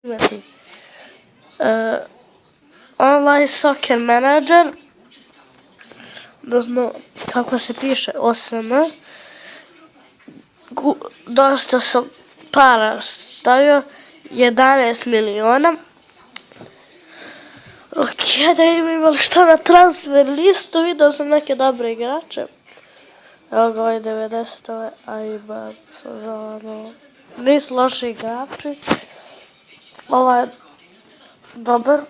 imati online soccer manager, odnosno kako se piše OSM. Dosta sam para stavio, 11 miliona. Ok, da imali šta na transfer listu, vidio sam neke dobre igrače. Evo ga ovaj 90, ovaj Aiba, nisu loši igrači. Ovaj je dobar,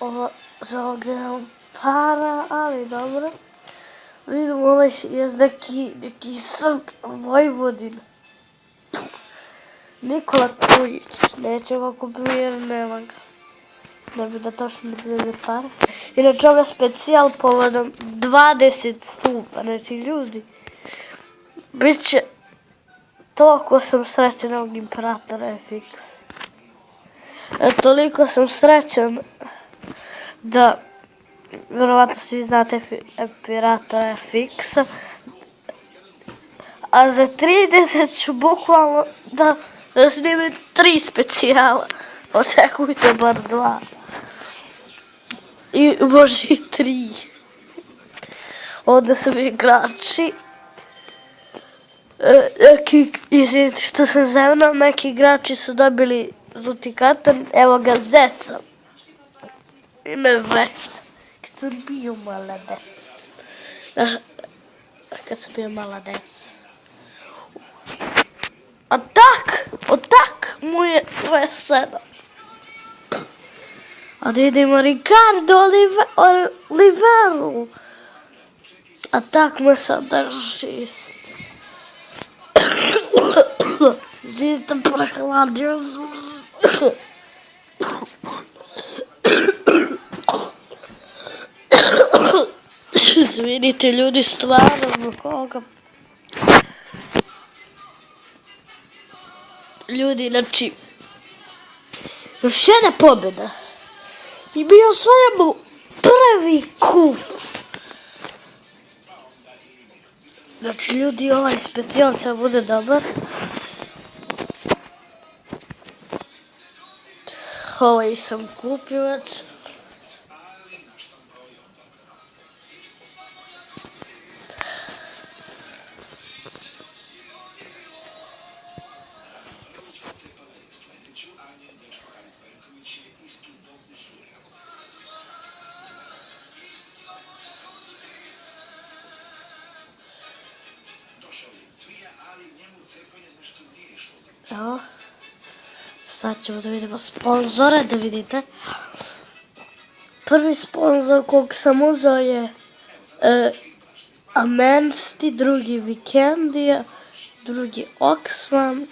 ovo za ovog nemam para, ali dobro. Vidim, ovaj je neki Srb, Vojvodin. Nikola Tujić, neću ga kupiti jer nema ga. Ne bi da točno izgleda para. Inače ova specijal povodom 20 stupa, znači ljudi. Biće toliko sam srećan ovog Imperatora FX. Toliko sam srećan da, vjerovatno svi znate Imperatora FX. A za 30 ću bukvalno da snimim 3 specijala. Očekujte bar 2. I može i 3. Ovdje su igrači. Izvinite što sam zemno, neki igrači su dobili žuti karton. Evo ga Zeca. Ime Zec. Kad sam bio mala deca. Kad sam bio mala deca. Atak mu je 27. A da idemo Ricardo Oliveru. Atak mu je sada 6. Vidite, prehladio sam. Izvinite ljudi, stvarno zbog koga. Ljudi, znači, još jedna pobjeda. I mi osvajamo prvi kup. Znači, ljudi, ovaj specijal će bude dobar. Ovaj sam kupio već. Evo, sad ćemo da vidimo sponzore, da vidite. Prvi sponzor kog sam uzao je Amensti, drugi Vikendija, drugi Oxfam,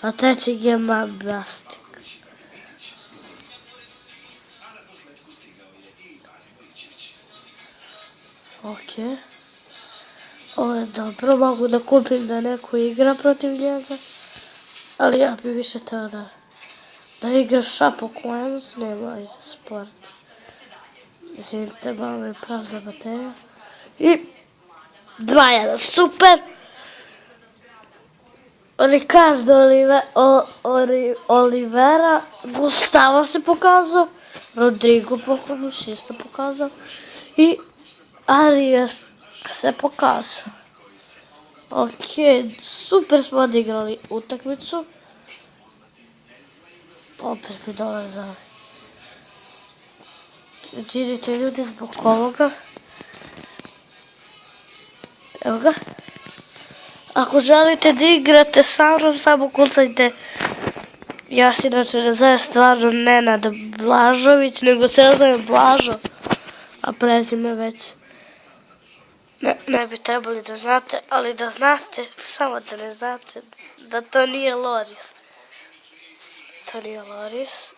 a treći je Mabastik. Ok. Ovo je dobro, mogu da kupim da neko igra protiv njega. Ali ja bi više teo da igra Šapo Queens, nema sport. Izvinite, malo je prazna baterija. I 2-1, super! Ricardo Olivera, Gustavo se pokazao, Rodrigo Pokonuš isto pokazao i Arias se pokazao. Ok, super smo odigrali utakmicu. Opet mi dolaze. Vidite ljudi zbog ovoga. Evo ga. Ako želite da igrate sa mnom, samo kucajte. Ja se inače ne zovem stvarno Nenad Blažović, nego se ne zovem Blažo. A prezime već ne bi trebali da znate, ali da znate, samo da ne znate, da to nije Loris. To nije Loris.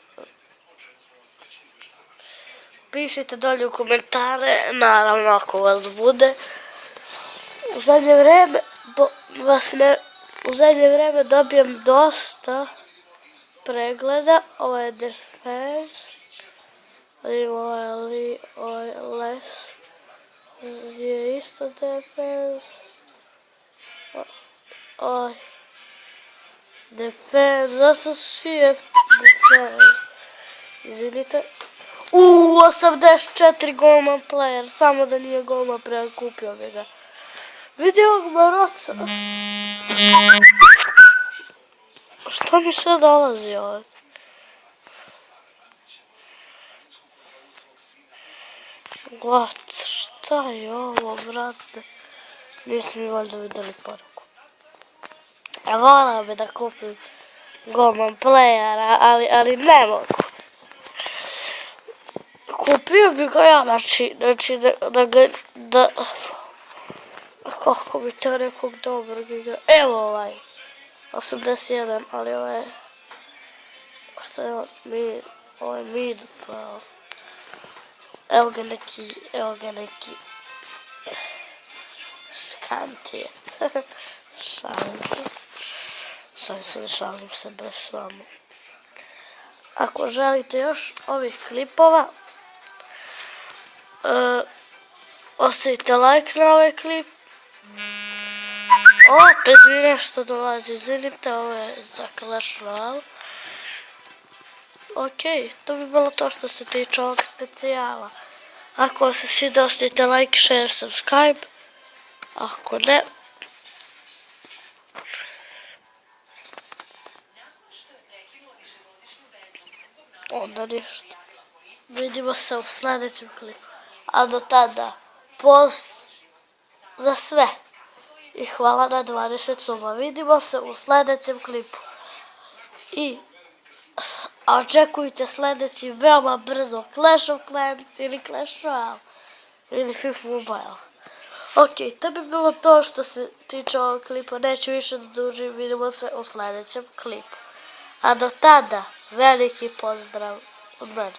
Pišite dolje u komentare, naravno ako vas bude. U zadnje vreme dobijem dosta pregleda. Ovo je defense. Ovo je les. Je isto defense. Defend, zašto su svi defend? Izvinite. 84 golman player, samo da nije golman player, kupio bi ga. Vidi ovog Maroca. Šta mi sve dolazi ovdje? What? Šta je ovo, brate? Nisi mi valjda vidjeli poruku. Ja volao bi da kupim golman playera, ali ne mogu. Kupio bi ga ja, znači da kako bi to nekog dobrog igra. Evo ovaj, 81, ali ovaj, šta je on, ovaj mid, pa, evo ga neki, skantijet, šalim se bez vama. Ako želite još ovih klipova, ostavite like na ovaj klip. Opet mi nešto dolazi, izvinite, ovo je za Clash Royale. Ok, to bi bilo to što se tiče ovog specijala. Ako vam se sviđa, ostavite like, share, subscribe. Ako ne, onda ništa. Vidimo se u sljedećem klipu. A do tada, post za sve. I hvala na 20 suba. Vidimo se u sljedećem klipu. I očekujte sljedeći veoma brzo Clash of Clans ili Clash Royale ili FIFA Mobile. Ok, to bi bilo to što se tiče ovog klipa. Neću više da dužim. Vidimo se u sljedećem klipu. A do tada, veliki pozdrav od mene.